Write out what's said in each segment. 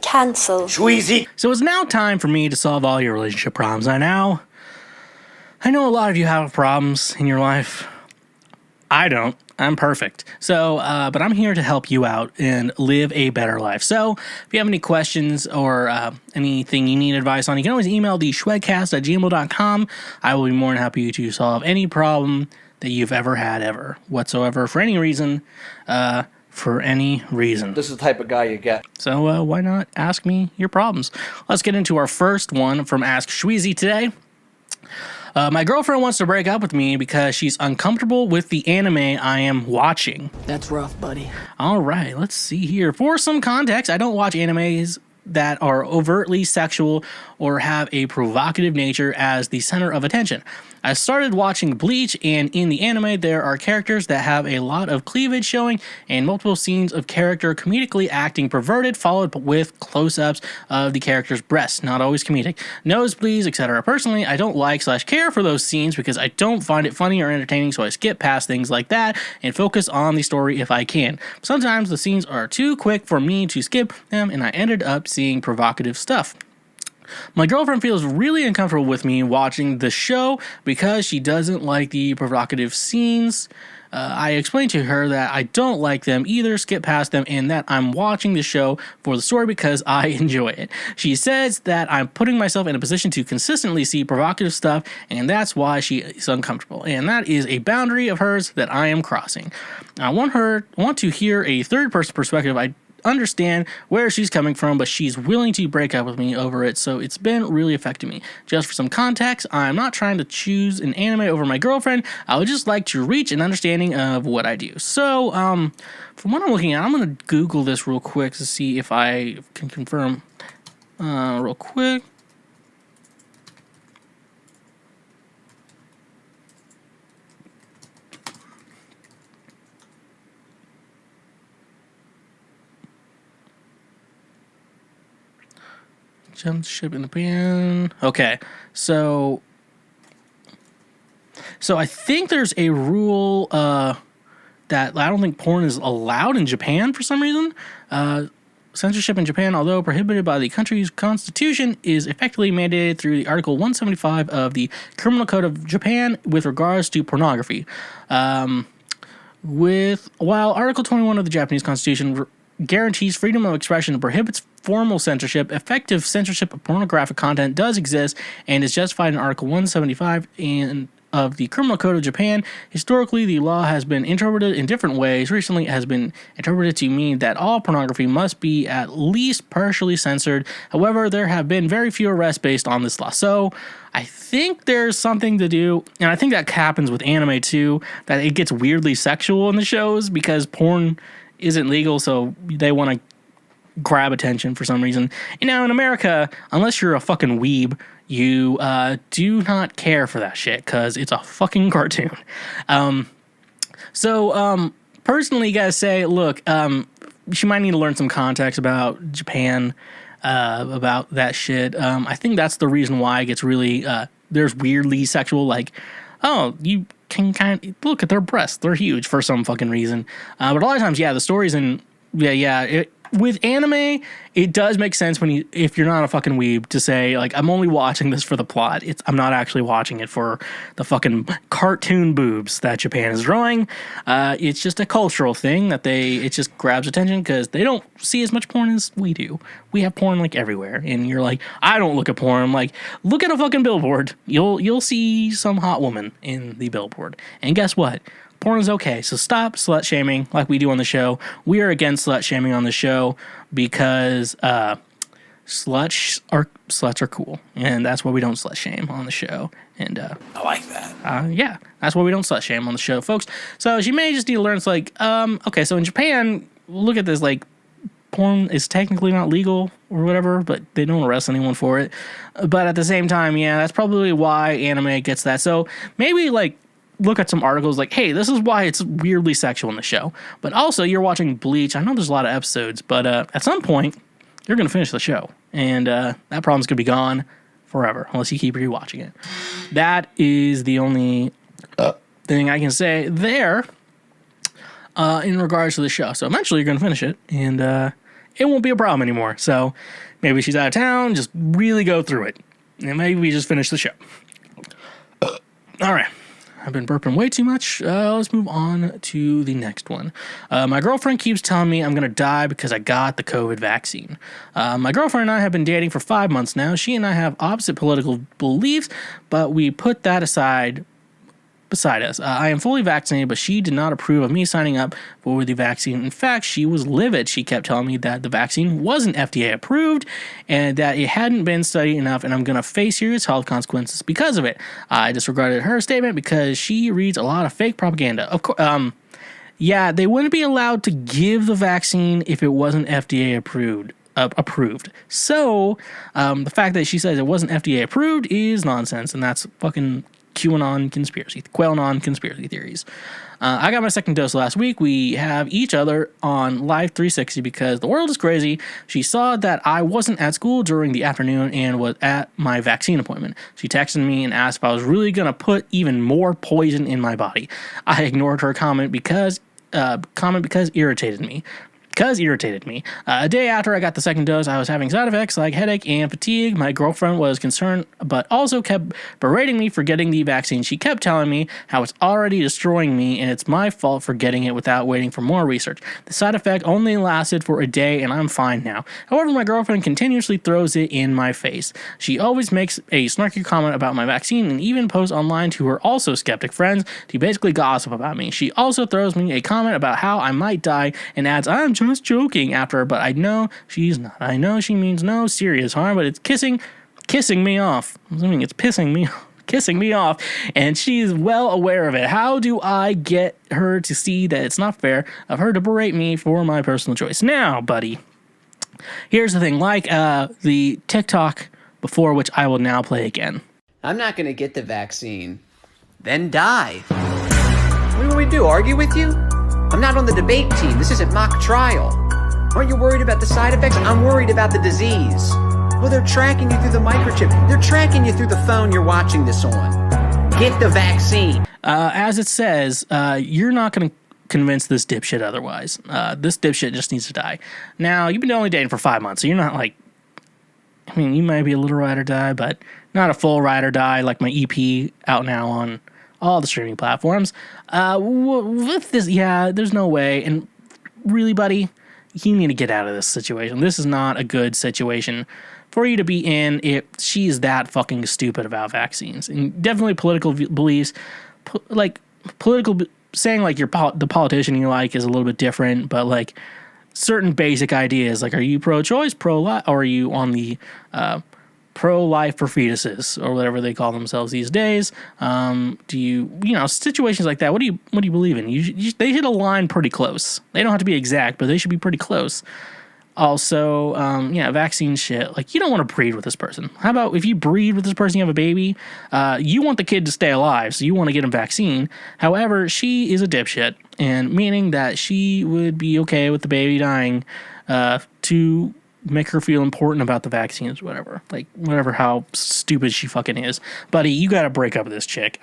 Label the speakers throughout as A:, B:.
A: Cancel.
B: Schweezy.
C: So it's now time for me to solve all your relationship problems. I know a lot of you have problems in your life. I don't. I'm perfect. So, but I'm here to help you out and live a better life. So, if you have any questions or anything you need advice on, you can always email the schwegcast@gmail.com. I will be more than happy to solve any problem that you've ever had, ever, whatsoever, for any reason.
B: This is the type of guy you get.
C: So, why not ask me your problems? Let's get into our first one from Ask Schweezy today. My girlfriend wants to break up with me because she's uncomfortable with the anime I am watching.
D: That's rough, buddy.
C: All right, let's see here. For some context, I don't watch animes that are overtly sexual or have a provocative nature as the center of attention. I started watching Bleach, and in the anime, there are characters that have a lot of cleavage showing and multiple scenes of character comedically acting perverted, followed with close-ups of the character's breasts, not always comedic, nosebleeds, etc. Personally, I don't like/care for those scenes because I don't find it funny or entertaining, so I skip past things like that and focus on the story if I can. Sometimes the scenes are too quick for me to skip them, and I ended up seeing provocative stuff. My girlfriend feels really uncomfortable with me watching the show because she doesn't like the provocative scenes. I explained to her that I don't like them either, skip past them, and that I'm watching the show for the story because I enjoy it. She says that I'm putting myself in a position to consistently see provocative stuff, and that's why she is uncomfortable. And that is a boundary of hers that I am crossing. I want to hear a third-person perspective. I understand where she's coming from, but she's willing to break up with me over it, so it's been really affecting me. Just for some context, I'm not trying to choose an anime over my girlfriend. I would just like to reach an understanding of what I do. So, from what I'm looking at, I'm going to Google this real quick to see if I can confirm real quick. Censorship in Japan. Okay, so I think there's a rule that I don't think porn is allowed in Japan for some reason. Censorship in Japan, although prohibited by the country's constitution, is effectively mandated through the Article 175 of the Criminal Code of Japan with regards to pornography. While Article 21 of the Japanese Constitution guarantees freedom of expression and prohibits formal censorship, effective censorship of pornographic content does exist and is justified in Article 175 of the Criminal Code of Japan. Historically, the law has been interpreted in different ways. Recently, it has been interpreted to mean that all pornography must be at least partially censored. However, there have been very few arrests based on this law. So, I think there's something to do, and I think that happens with anime too, that it gets weirdly sexual in the shows because porn isn't legal, so they want to grab attention for some reason. You know, in America, unless you're a fucking weeb, you do not care for that shit because it's a fucking cartoon. Personally, you gotta say, look, she might need to learn some context about Japan, about that shit. I think that's the reason why it gets really, there's weirdly sexual, like, oh, you can kind of look at their breasts. They're huge for some fucking reason. But a lot of times, yeah, the stories with anime, it does make sense if you're not a fucking weeb to say, like, I'm only watching this for the plot. I'm not actually watching it for the fucking cartoon boobs that Japan is drawing. It's just a cultural thing that it just grabs attention because they don't see as much porn as we do. We have porn like everywhere, and you're like, I don't look at porn. I'm like, look at a fucking billboard. You'll see some hot woman in the billboard, and guess what? Porn is okay, so stop slut shaming like we do on the show. We are against slut shaming on the show because sluts are cool, and that's why we don't slut shame on the show. And
B: I like that.
C: Yeah, that's why we don't slut shame on the show, folks. So she may just need to learn. It's like, okay, so in Japan, look at this. Like, porn is technically not legal or whatever, but they don't arrest anyone for it. But at the same time, yeah, that's probably why anime gets that. So maybe like, look at some articles like, hey, this is why it's weirdly sexual in the show. But also, you're watching Bleach. I know there's a lot of episodes, but at some point, you're going to finish the show. And that problem's going to be gone forever, unless you keep rewatching it. That is the only thing I can say there in regards to the show. So eventually, you're going to finish it. And it won't be a problem anymore. So maybe she's out of town. Just really go through it. And maybe we just finish the show. All right. I've been burping way too much. Let's move on to the next one. My girlfriend keeps telling me I'm going to die because I got the COVID vaccine. My girlfriend and I have been dating for 5 months now. She and I have opposite political beliefs, but we put that aside beside us. I am fully vaccinated, but she did not approve of me signing up for the vaccine. In fact, she was livid. She kept telling me that the vaccine wasn't FDA approved and that it hadn't been studied enough, and I'm going to face serious health consequences because of it. I disregarded her statement because she reads a lot of fake propaganda. Of course, yeah, they wouldn't be allowed to give the vaccine if it wasn't FDA approved. So, the fact that she says it wasn't FDA approved is nonsense, and that's fucking QAnon conspiracy theories. I got my second dose last week. We have each other on Live 360 because the world is crazy. She saw that I wasn't at school during the afternoon and was at my vaccine appointment. She texted me and asked if I was really going to put even more poison in my body. I ignored her comment because it irritated me. A day after I got the second dose, I was having side effects like headache and fatigue. My girlfriend was concerned, but also kept berating me for getting the vaccine. She kept telling me how it's already destroying me and it's my fault for getting it without waiting for more research. The side effect only lasted for a day and I'm fine now. However, my girlfriend continuously throws it in my face. She always makes a snarky comment about my vaccine and even posts online to her also skeptic friends to basically gossip about me. She also throws me a comment about how I might die and adds, I'm just joking after, but I know she's not. I know she means no serious harm, but it's kissing me off. I'm assuming it's kissing me off, and she's well aware of it. How do I get her to see that it's not fair of her to berate me for my personal choice? Now, buddy, here's the thing. Like the TikTok before, which I will now play again.
A: I'm not going to get the vaccine. Then die.
B: What do we do? Argue with you?
A: I'm not on the debate team. This isn't mock trial. Aren't you worried about the side effects? I'm worried about the disease. Well, they're tracking you through the microchip. They're tracking you through the phone you're watching this on. Get the vaccine.
C: As it says, you're not going to convince this dipshit otherwise. This dipshit just needs to die. Now, you've been only dating for 5 months, so you're not like... I mean, you might be a little ride or die, but not a full ride or die like my EP out now on all the streaming platforms. With this, yeah, there's no way. And really, buddy, you need to get out of this situation. This is not a good situation for you to be in if she's that fucking stupid about vaccines. And definitely political beliefs, saying like the politician you like is a little bit different, but like certain basic ideas, like are you pro-choice, pro-life, or are you on the pro-life for fetuses or whatever they call themselves these days? Do you situations like that? What do you believe in? They should align pretty close. They don't have to be exact, but they should be pretty close. Also, vaccine shit. Like, you don't want to breed with this person. How about if you breed with this person, you have a baby, you want the kid to stay alive, so you want to get him vaccine. However, she is a dipshit, and meaning that she would be okay with the baby dying to make her feel important about the vaccines, whatever. Like, whatever how stupid she fucking is. Buddy, you gotta break up with this chick.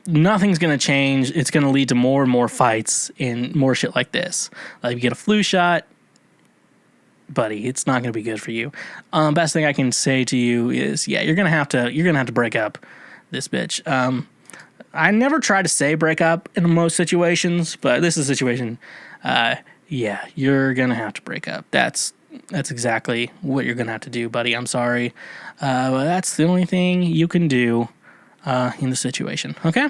C: Nothing's going to change. It's going to lead to more and more fights and more shit like this. Like, you get a flu shot, buddy, it's not going to be good for you. Best thing I can say to you is, yeah, you're going to have to break up this bitch. I never try to say break up in most situations, but this is a situation. Yeah, you're going to have to break up. That's exactly what you're going to have to do, buddy. I'm sorry. That's the only thing you can do in the situation. Okay?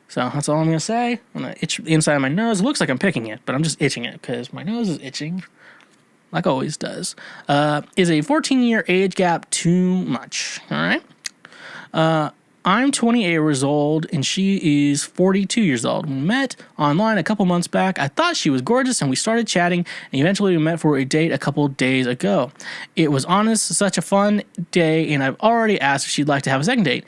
C: So that's all I'm going to say. I'm going to itch the inside of my nose. It looks like I'm picking it, but I'm just itching it because my nose is itching, like always does. Is a 14-year age gap too much? All right? I'm 28 years old, and she is 42 years old. We met online a couple months back. I thought she was gorgeous, and we started chatting, and eventually we met for a date a couple days ago. It was honest, such a fun day, and I've already asked if she'd like to have a second date.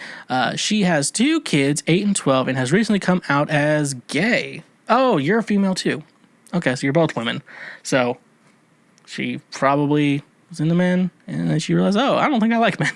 C: She has 2 kids, 8 and 12, and has recently come out as gay. Oh, you're a female too. Okay, so you're both women. So she probably was into men, and then she realized, oh, I don't think I like men.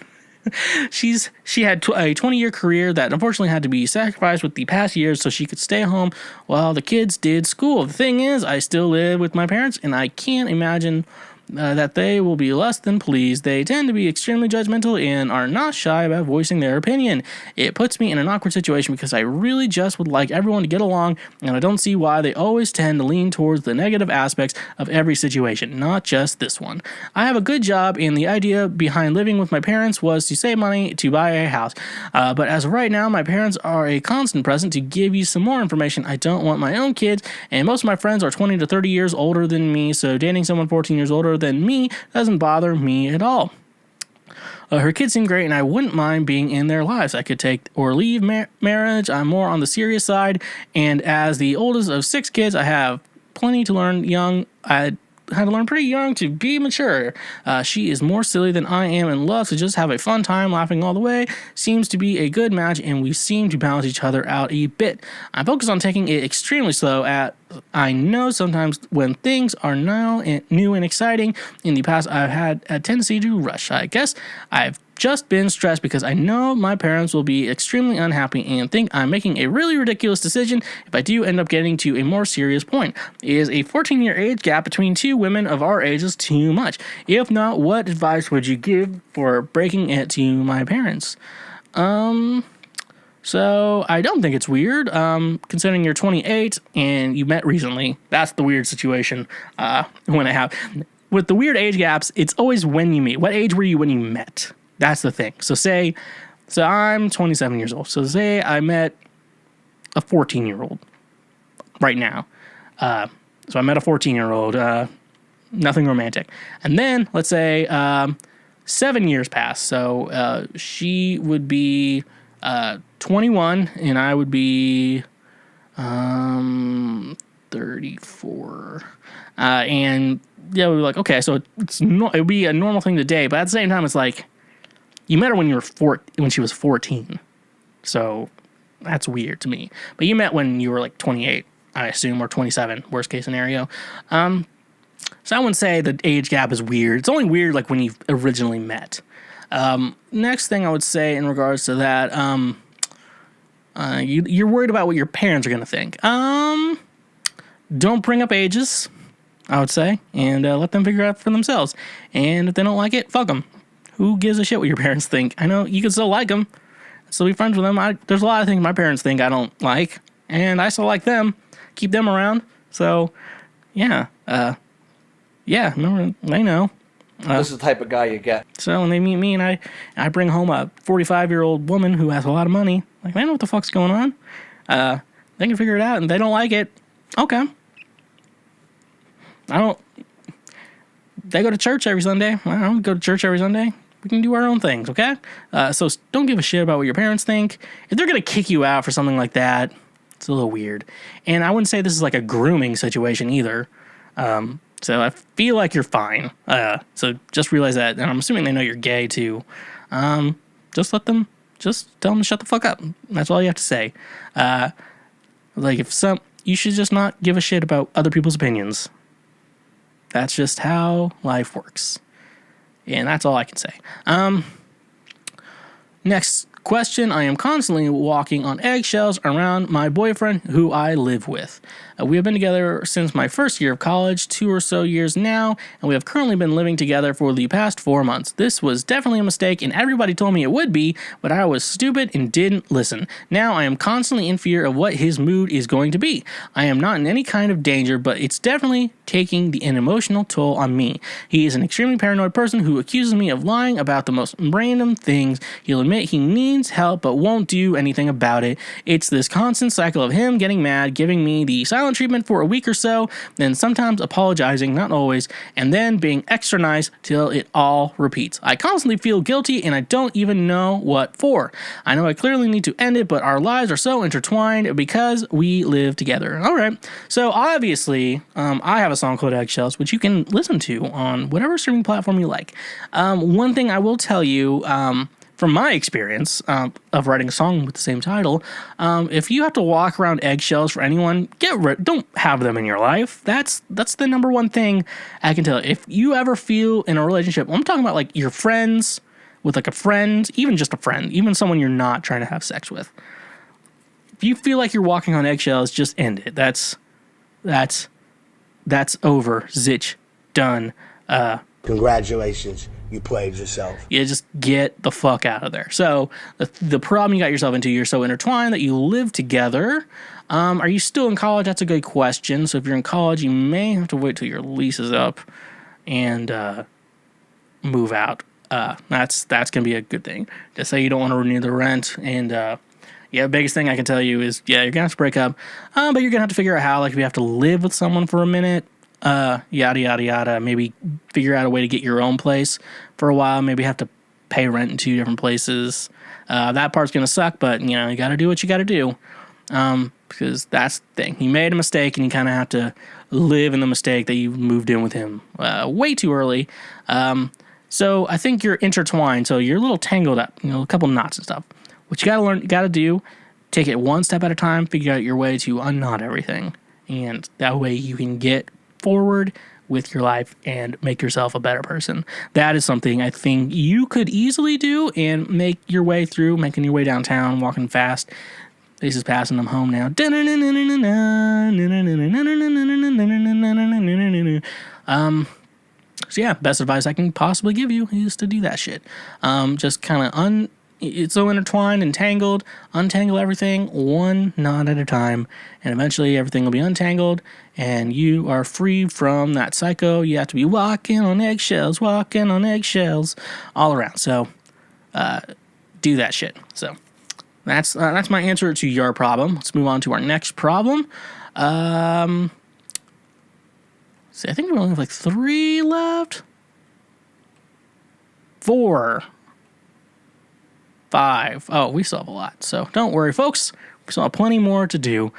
C: She had a 20-year career that unfortunately had to be sacrificed with the past years so she could stay home while the kids did school. The thing is, I still live with my parents, and I can't imagine that they will be less than pleased. They tend to be extremely judgmental and are not shy about voicing their opinion. It puts me in an awkward situation because I really just would like everyone to get along, and I don't see why they always tend to lean towards the negative aspects of every situation, not just this one. I have a good job, and the idea behind living with my parents was to save money to buy a house. But as of right now, my parents are a constant present. To give you some more information, I don't want my own kids, and most of my friends are 20 to 30 years older than me, so dating someone 14 years older than me doesn't bother me at all. Her kids seem great, and I wouldn't mind being in their lives. I could take or leave marriage. I'm more on the serious side, and as the oldest of 6 kids, I have plenty to learn young. I had to learn pretty young to be mature. She is more silly than I am and loves to just have a fun time laughing all the way. Seems to be a good match, and we seem to balance each other out a bit. I focus on taking it extremely slow. I know sometimes when things are new and exciting. In the past, I've had a tendency to rush. I guess I've just been stressed because I know my parents will be extremely unhappy and think I'm making a really ridiculous decision if I do end up getting to a more serious point. Is a 14-year age gap between 2 women of our ages too much? If not, what advice would you give for breaking it to my parents? So I don't think it's weird, considering you're 28 and you met recently. That's the weird situation when I have. With the weird age gaps, it's always when you meet. What age were you when you met? That's the thing. So I'm 27 years old. So say I met a 14-year-old right now. So I met a 14-year-old, nothing romantic. And then let's say 7 years pass. So she would be 21 and I would be 34. And yeah, we'd be like, okay, so it would be a normal thing to date, but at the same time, it's like, you met her when when she was 14. So that's weird to me. But you met when you were like 28, I assume, or 27, worst case scenario. So I wouldn't say the age gap is weird. It's only weird like when you originally met. Next thing I would say in regards to that, you're worried about what your parents are going to think. Don't bring up ages, I would say, and let them figure it out for themselves. And if they don't like it, fuck them. Who gives a shit what your parents think? I know you can still like them, still be friends with them. There's a lot of things my parents think I don't like, and I still like them. Keep them around. So, yeah. Remember, they know.
B: This is the type of guy you get.
C: So when they meet me and I bring home a 45-year-old woman who has a lot of money, like, they know what the fuck's going on. They can figure it out, and they don't like it. Okay. They go to church every Sunday. I don't go to church every Sunday. We can do our own things, okay? So don't give a shit about what your parents think. If they're going to kick you out for something like that, it's a little weird. And I wouldn't say this is like a grooming situation either. So I feel like you're fine. So just realize that. And I'm assuming they know you're gay too. Just tell them to shut the fuck up. That's all you have to say. You should just not give a shit about other people's opinions. That's just how life works. And that's all I can say. Next question. I am constantly walking on eggshells around my boyfriend who I live with. We have been together since my first year of college, 2 or so years now, and we have currently been living together for the past 4 months. This was definitely a mistake, and everybody told me it would be, but I was stupid and didn't listen. Now I am constantly in fear of what his mood is going to be. I am not in any kind of danger, but it's definitely taking an emotional toll on me. He is an extremely paranoid person who accuses me of lying about the most random things. He'll admit he needs help, but won't do anything about it. It's this constant cycle of him getting mad, giving me the silent treatment for a week or so, then sometimes apologizing, not always, and then being extra nice till it all repeats. I constantly feel guilty and I don't even know what for. I know I clearly need to end it, but our lives are so intertwined because we live together. Alright, so obviously, I have a song called Eggshells, which you can listen to on whatever streaming platform you like. One thing I will tell you, from my experience of writing a song with the same title, if you have to walk around eggshells for anyone, don't have them in your life. That's the number one thing I can tell. If you ever feel in a relationship, I'm talking about like your friends, with like a friend, even just a friend, even someone you're not trying to have sex with. If you feel like you're walking on eggshells, just end it. That's over. Zitch. Done.
D: Congratulations. You played yourself.
C: Yeah, just get the fuck out of there. So the problem you got yourself into, you're so intertwined that you live together. Are you still in college? That's a good question. So if you're in college, you may have to wait till your lease is up and move out. That's gonna be a good thing. Just say you don't want to renew the rent. And yeah, biggest thing I can tell you is you're gonna have to break up. But you're gonna have to figure out how. Like if you have to live with someone for a minute. Yada yada yada. Maybe figure out a way to get your own place for a while. Maybe have to pay rent in 2 different places. That part's gonna suck, but you gotta do what you gotta do. Because that's the thing. He made a mistake, and you kind of have to live in the mistake that you moved in with him way too early. So I think you're intertwined. So you're a little tangled up. A couple knots and stuff. What you gotta learn, you gotta do, take it one step at a time. Figure out your way to unknot everything, and that way you can get forward with your life and make yourself a better person. That is something I think you could easily do and make your way through, making your way downtown, walking fast. This is passing them home now. So yeah, best advice I can possibly give you is to do that shit. Just kind of it's so intertwined and tangled. Untangle everything one knot at a time, and eventually everything will be untangled, and you are free from that psycho. You have to be walking on eggshells all around. So, do that shit. So, that's my answer to your problem. Let's move on to our next problem. See, I think we only have like 3 left. 4. 5. Oh, we still have a lot. So don't worry, folks. We still have plenty more to do.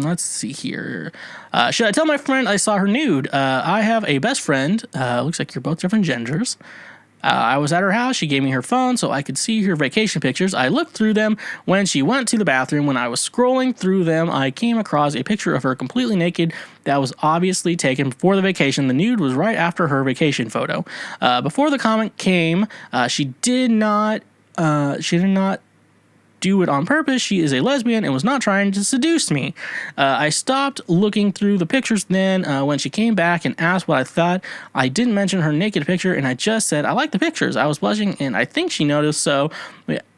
C: Let's see here. Should I tell my friend I saw her nude? I have a best friend. Looks like you're both different genders. I was at her house. She gave me her phone so I could see her vacation pictures. I looked through them when she went to the bathroom. When I was scrolling through them, I came across a picture of her completely naked that was obviously taken before the vacation. The nude was right after her vacation photo. Before the comment came, she did not do it on purpose. She is a lesbian and was not trying to seduce me. I stopped looking through the pictures then when she came back and asked what I thought. I didn't mention her naked picture, and I just said, I like the pictures. I was blushing, and I think she noticed, so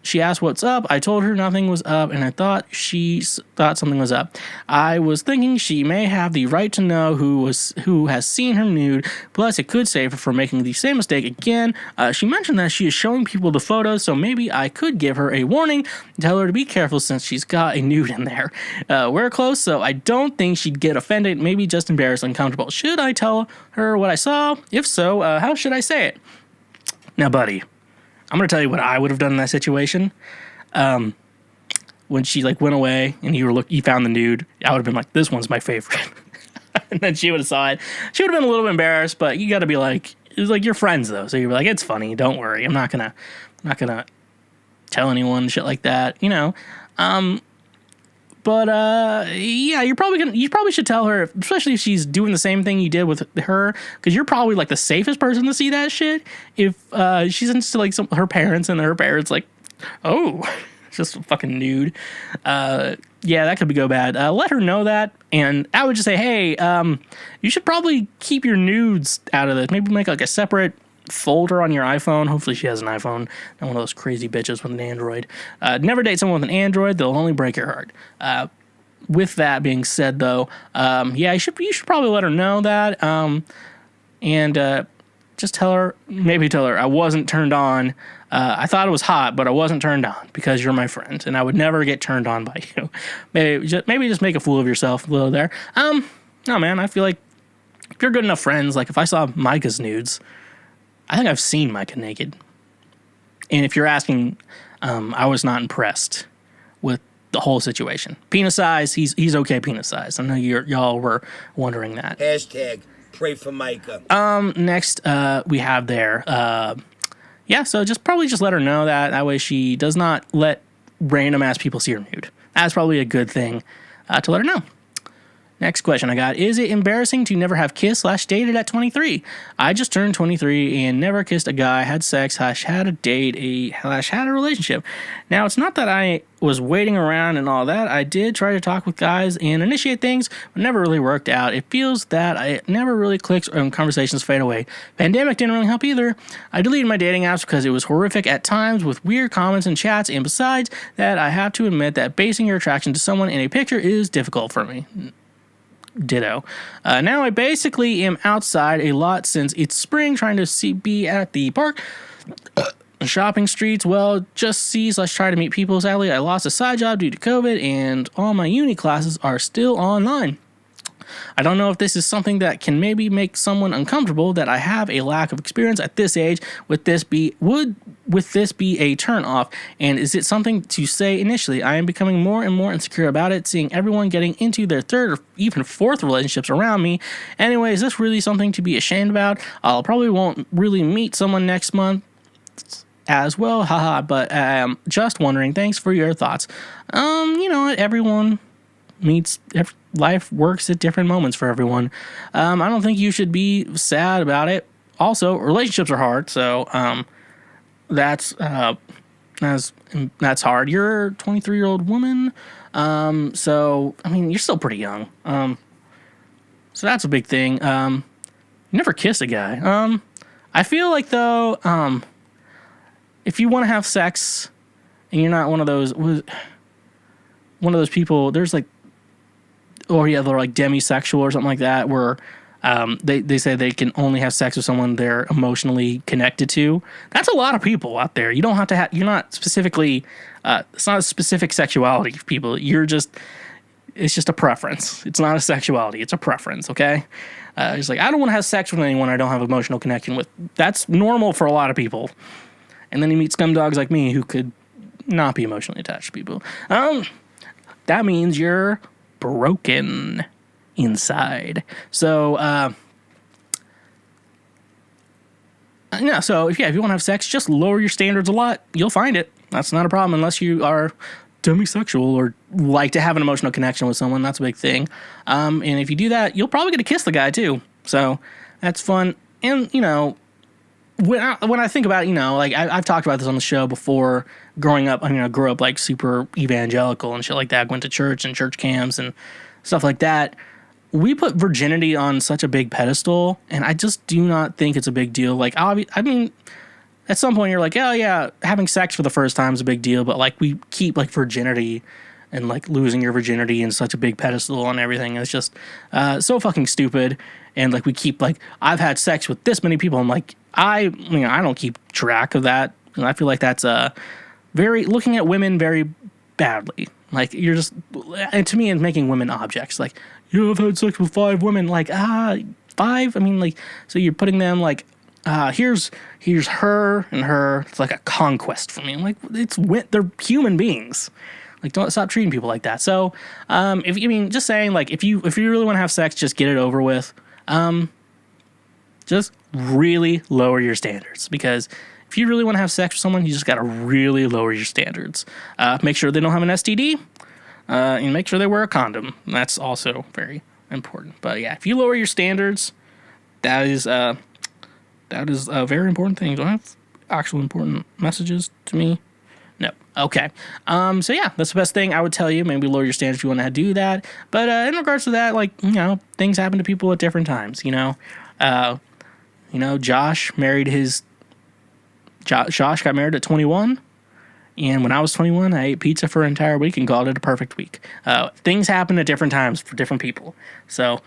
C: she asked what's up. I told her nothing was up, and I thought she thought something was up. I was thinking she may have the right to know who has seen her nude, plus it could save her from making the same mistake again. She mentioned that she is showing people the photos, so maybe I could give her a warning, tell her to be careful since she's got a nude in there. We're close, so I don't think she'd get offended, maybe just embarrassed, uncomfortable. Should I tell her what I saw? If so, how should I say it? Now, buddy, I'm going to tell you what I would have done in that situation. When she went away and you found the nude, I would have been like, this one's my favorite. And then she would have saw it. She would have been a little embarrassed, but you got to be like, it's like you're friends though. So you're like, it's funny. Don't worry. I'm not going to tell anyone shit like that, But yeah, you probably should tell her, especially if she's doing the same thing you did with her, because you're probably the safest person to see that shit. If she's into her parents and her parents oh, just a fucking nude. Yeah, that could go bad. Let her know that, and I would just say, hey, you should probably keep your nudes out of this. Maybe make a separate folder on your iPhone. Hopefully she has an iPhone, not one of those crazy bitches with an Android. Never date someone with an Android. They'll only break your heart. With that being said, though, yeah, you should probably let her know that, and just tell her I wasn't turned on. I thought it was hot, but I wasn't turned on because you're my friend, and I would never get turned on by you. Maybe just make a fool of yourself a little there. No, man, I feel like if you're good enough friends, if I saw Micah's nudes, I think I've seen Micah naked. And if you're asking, I was not impressed with the whole situation. Penis size, he's okay penis size. I know y'all were wondering that.
D: Hashtag pray for Micah.
C: Next, we have there. Yeah, so just let her know that. That way she does not let random ass people see her nude. That's probably a good thing to let her know. Next question I got, is it embarrassing to never have kissed/dated at 23? I just turned 23 and never kissed a guy, had sex, had a date, had a relationship. Now, it's not that I was waiting around and all that. I did try to talk with guys and initiate things, but never really worked out. It feels that it never really clicks and conversations fade away. Pandemic didn't really help either. I deleted my dating apps because it was horrific at times with weird comments and chats, and besides that, I have to admit that basing your attraction to someone in a picture is difficult for me. Ditto. Now I basically am outside a lot since it's spring, trying to be at the park, shopping streets, well, just see/try to meet people. Sadly, I lost a side job due to COVID, and all my uni classes are still online. I don't know if this is something that can maybe make someone uncomfortable that I have a lack of experience at this age. Would this be a turn off? And is it something to say initially? I am becoming more and more insecure about it, seeing everyone getting into their third or even fourth relationships around me. Anyway, is this really something to be ashamed about? I'll probably won't really meet someone next month as well, haha, but just wondering. Thanks for your thoughts. You know what, everyone life works at different moments for everyone. I don't think you should be sad about it. Also, relationships are hard, so that's hard. You're a 23-year-old woman, so I mean, you're still pretty young. So that's a big thing. You never kiss a guy. I feel like though, if you want to have sex and you're not one of those people, there's like, or yeah, they're like demisexual or something like that, where they say they can only have sex with someone they're emotionally connected to. That's a lot of people out there. You don't have to have, you're not specifically, it's not a specific sexuality for people. It's just a preference. It's not a sexuality. It's a preference, okay? It's like, I don't want to have sex with anyone I don't have emotional connection with. That's normal for a lot of people. And then you meet scumdogs like me who could not be emotionally attached to people. That means you're broken inside. So, so if you want to have sex, just lower your standards a lot. You'll find it. That's not a problem unless you are demisexual or like to have an emotional connection with someone. That's a big thing. And if you do that, you'll probably get to kiss the guy too. So that's fun. And, you know, when I think about it, you know, like I've talked about this on the show before. Growing up, I mean, I grew up like super evangelical and shit like that. Went to church and church camps and stuff like that. We put virginity on such a big pedestal, and I just do not think it's a big deal. Like, I mean, at some point you're like, oh yeah, having sex for the first time is a big deal, but like we keep like virginity and like losing your virginity in such a big pedestal on everything. It's just so fucking stupid. And like we keep like, I've had sex with this many people. I'm like, I don't keep track of that. And I feel like that's looking at women very badly. Like you're just, and to me, it's making women objects. Like, yeah, I've had sex with 5 women. Like, 5? I mean, like, so you're putting them like, here's her and her. It's like a conquest for me. I'm like, they're human beings. Like, don't stop treating people like that. So, just saying, like, if you really want to have sex, just get it over with. Just really lower your standards, because if you really want to have sex with someone, you just got to really lower your standards. Make sure they don't have an STD, and make sure they wear a condom. That's also very important. But yeah, if you lower your standards, that is a very important thing. Do I have actual important messages to me? No. Okay. So yeah, that's the best thing I would tell you. Maybe lower your standards if you want to do that. But in regards to that, like, you know, things happen to people at different times. Josh got married at 21. And when I was 21, I ate pizza for an entire week and called it a perfect week. Things happen at different times for different people. So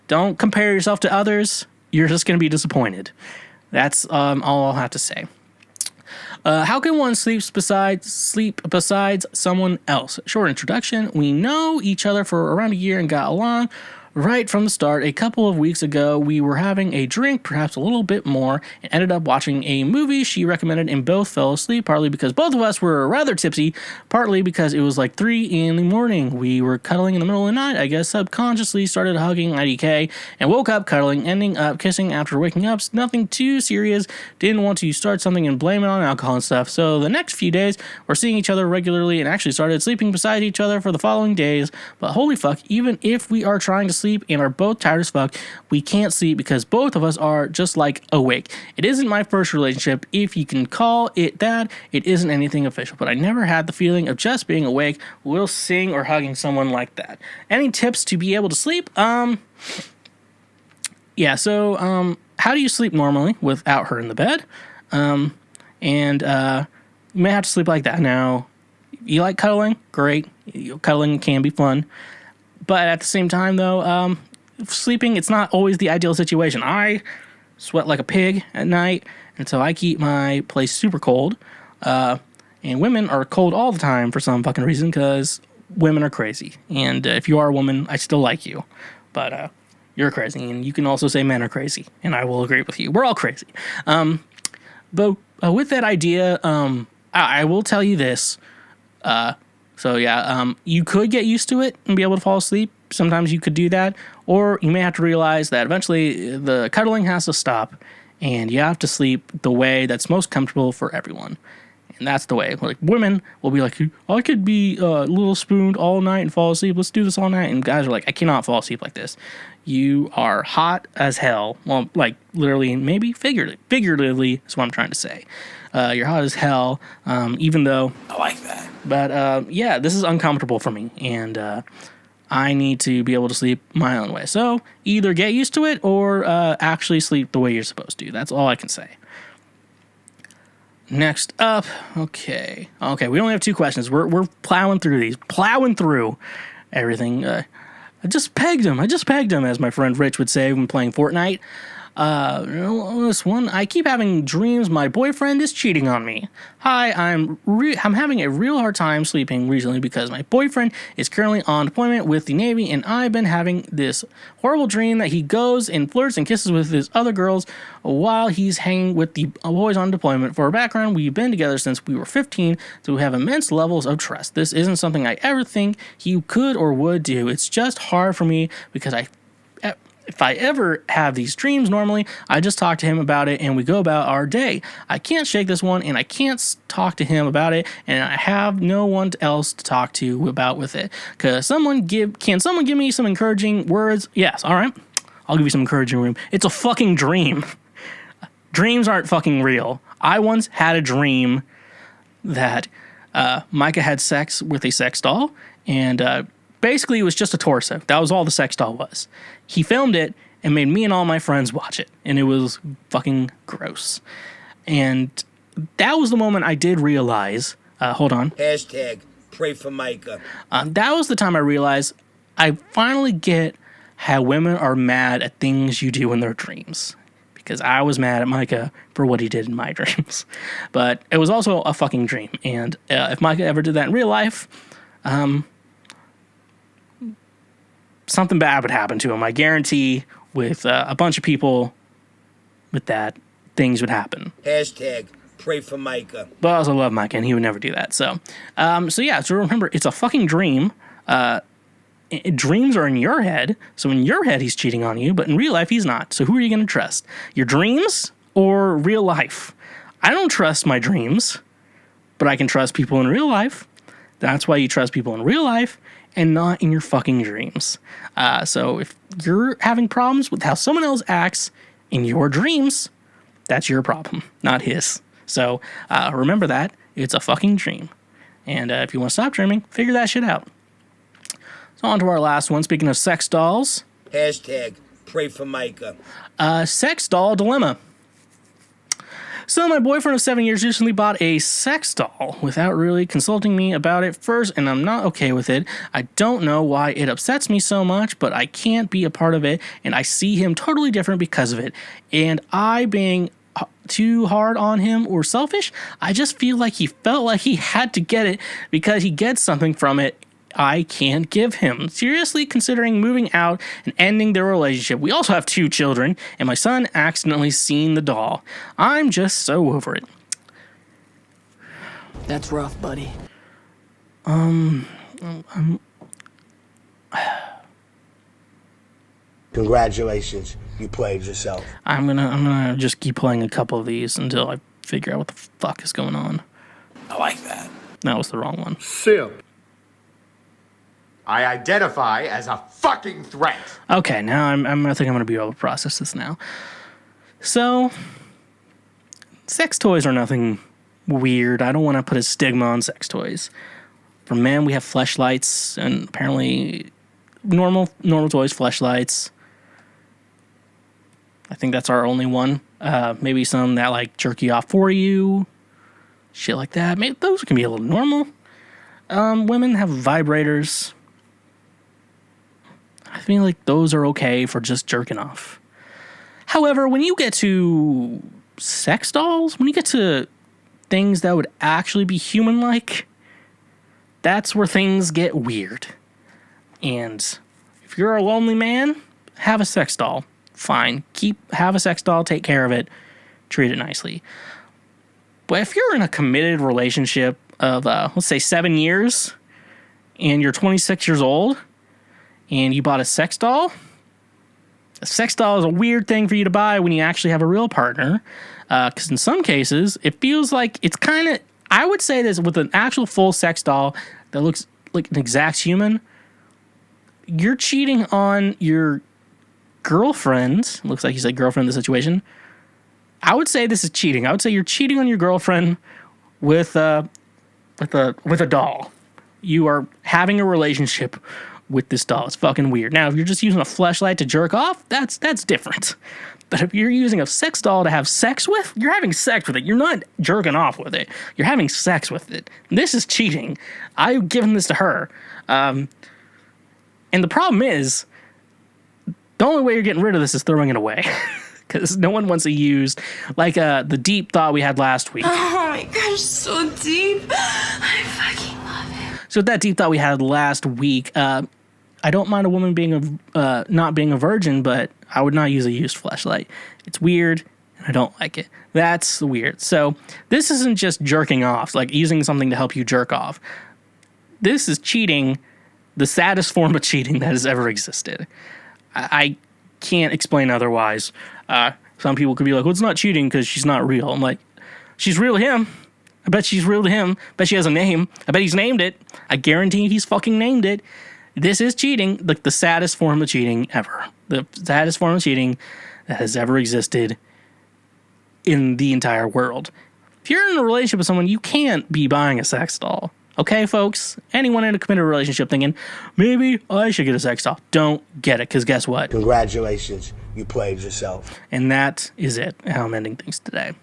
C: don't compare yourself to others. You're just going to be disappointed. That's all I'll have to say. How can one sleep besides someone else? Short introduction. We know each other for around a year and got along right from the start. A couple of weeks ago, we were having a drink, perhaps a little bit more, and ended up watching a movie she recommended and both fell asleep, partly because both of us were rather tipsy, partly because it was like 3 in the morning. We were cuddling in the middle of the night, I guess subconsciously started hugging IDK, and woke up cuddling, ending up kissing after waking up. Nothing too serious, didn't want to start something and blame it on alcohol and stuff. So the next few days, we're seeing each other regularly and actually started sleeping beside each other for the following days. But holy fuck, even if we are trying to sleep and are both tired as fuck, we can't sleep because both of us are just like awake. It isn't my first relationship, if you can call it that. It isn't anything official, but I never had the feeling of just being awake while seeing or hugging someone like that. Any tips to be able to sleep? How do you sleep normally without her in the bed? You may have to sleep like that. Now, you like cuddling? Great. Cuddling can be fun. But at the same time, though, sleeping, it's not always the ideal situation. I sweat like a pig at night, and so I keep my place super cold. And women are cold all the time for some fucking reason, because women are crazy. And if you are a woman, I still like you. But you're crazy, and you can also say men are crazy, and I will agree with you. We're all crazy. But with that idea, I will tell you this. You could get used to it and be able to fall asleep. Sometimes you could do that. Or you may have to realize that eventually the cuddling has to stop and you have to sleep the way that's most comfortable for everyone. And that's the way. Like, women will be like, I could be little spooned all night and fall asleep. Let's do this all night. And guys are like, I cannot fall asleep like this. You are hot as hell. Well, like, literally, maybe figuratively is what I'm trying to say. You're hot as hell, even though...
D: I like that.
C: But, this is uncomfortable for me. And I need to be able to sleep my own way. So, either get used to it or actually sleep the way you're supposed to. That's all I can say. Next up, okay, we only have 2 questions. We're plowing through these, everything. I just pegged him, as my friend Rich would say when playing Fortnite. This one, I keep having dreams my boyfriend is cheating on me. Hi, I'm having a real hard time sleeping recently because my boyfriend is currently on deployment with the Navy, and I've been having this horrible dream that he goes and flirts and kisses with his other girls while he's hanging with the boys on deployment. For our background, we've been together since we were 15, so we have immense levels of trust. This isn't something I ever think he could or would do. It's just hard for me because if I ever have these dreams normally, I just talk to him about it and we go about our day. I can't shake this one and I can't talk to him about it, and I have no one else to talk to about with it. Can someone give me some encouraging words? Yes, all right. I'll give you some encouraging words. It's a fucking dream. Dreams aren't fucking real. I once had a dream that Micah had sex with a sex doll, and basically, it was just a torso. That was all the sex doll was. He filmed it and made me and all my friends watch it. And it was fucking gross. And that was the moment I did realize... hold on.
D: Hashtag pray for Micah.
C: That was the time I realized I finally get how women are mad at things you do in their dreams. Because I was mad at Micah for what he did in my dreams. But it was also a fucking dream. And if Micah ever did that in real life... something bad would happen to him. I guarantee with a bunch of people with that, things would happen.
D: Hashtag pray for Micah.
C: But I also love Micah, and he would never do that. So remember, it's a fucking dream. Dreams are in your head. So in your head, he's cheating on you, but in real life, he's not. So who are you going to trust? Your dreams or real life? I don't trust my dreams, but I can trust people in real life. That's why you trust people in real life and not in your fucking dreams. So if you're having problems with how someone else acts in your dreams, that's your problem, not his. So remember that. It's a fucking dream. And if you want to stop dreaming, figure that shit out. So on to our last one. Speaking of sex dolls.
D: Hashtag pray for Micah.
C: Sex doll dilemma. So my boyfriend of 7 years recently bought a sex doll without really consulting me about it first, and I'm not okay with it. I don't know why it upsets me so much, but I can't be a part of it, and I see him totally different because of it. And I being too hard on him or selfish, I just feel like he felt like he had to get it because he gets something from it I can't give him. Seriously considering moving out and ending their relationship. We also have 2 children, and my son accidentally seen the doll. I'm just so over it.
E: That's rough, buddy.
D: Congratulations, you played yourself.
C: I'm gonna just keep playing a couple of these until I figure out what the fuck is going on.
D: I like that.
C: That was the wrong one.
F: Simp. I identify as a fucking threat.
C: Okay, now I think I'm gonna be able to process this now. So, sex toys are nothing weird. I don't want to put a stigma on sex toys. For men, we have fleshlights, and apparently normal toys, fleshlights. I think that's our only one. Maybe some that like jerk you off for you, shit like that. Maybe those can be a little normal. Women have vibrators. I feel like those are okay for just jerking off. However, when you get to sex dolls, when you get to things that would actually be human-like, that's where things get weird. And if you're a lonely man, have a sex doll. Fine. Have a sex doll, take care of it, treat it nicely. But if you're in a committed relationship of, let's say 7 years, and you're 26 years old, and you bought a sex doll is a weird thing for you to buy when you actually have a real partner. Because in some cases, it feels like it's kind of, I would say this, with an actual full sex doll that looks like an exact human, you're cheating on your girlfriend. Looks like you said girlfriend in the situation. I would say this is cheating. I would say you're cheating on your girlfriend with a doll. You are having a relationship with this doll. It's fucking weird. Now, if you're just using a fleshlight to jerk off, that's different. But if you're using a sex doll to have sex with, you're having sex with it. You're not jerking off with it. You're having sex with it. This is cheating. I've given this to her. And the problem is, the only way you're getting rid of this is throwing it away. Because no one wants it used. Like the deep thought we had last week.
G: Oh my gosh, so deep. I fucking love it.
C: So that deep thought we had last week, I don't mind a woman being not being a virgin, but I would not use a used fleshlight. It's weird, and I don't like it. That's weird. So this isn't just jerking off, like using something to help you jerk off. This is cheating, the saddest form of cheating that has ever existed. I can't explain otherwise. Some people could be like, well, it's not cheating because she's not real. I'm like, she's real to him. I bet she's real to him. I bet she has a name. I bet he's named it. I guarantee he's fucking named it. This is cheating, like the saddest form of cheating ever. The saddest form of cheating that has ever existed in the entire world. If you're in a relationship with someone, you can't be buying a sex doll. Okay, folks? Anyone in a committed relationship thinking, maybe I should get a sex doll. Don't get it, because guess what?
D: Congratulations, you played yourself.
C: And that is it, how I'm ending things today.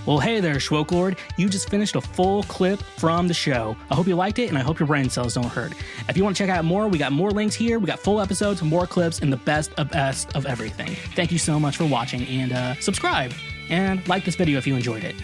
C: Well, hey there, Schwokelord. You just finished a full clip from the show. I hope you liked it, and I hope your brain cells don't hurt. If you want to check out more, we got more links here. We got full episodes, more clips, and the best of everything. Thank you so much for watching, and subscribe, and like this video if you enjoyed it.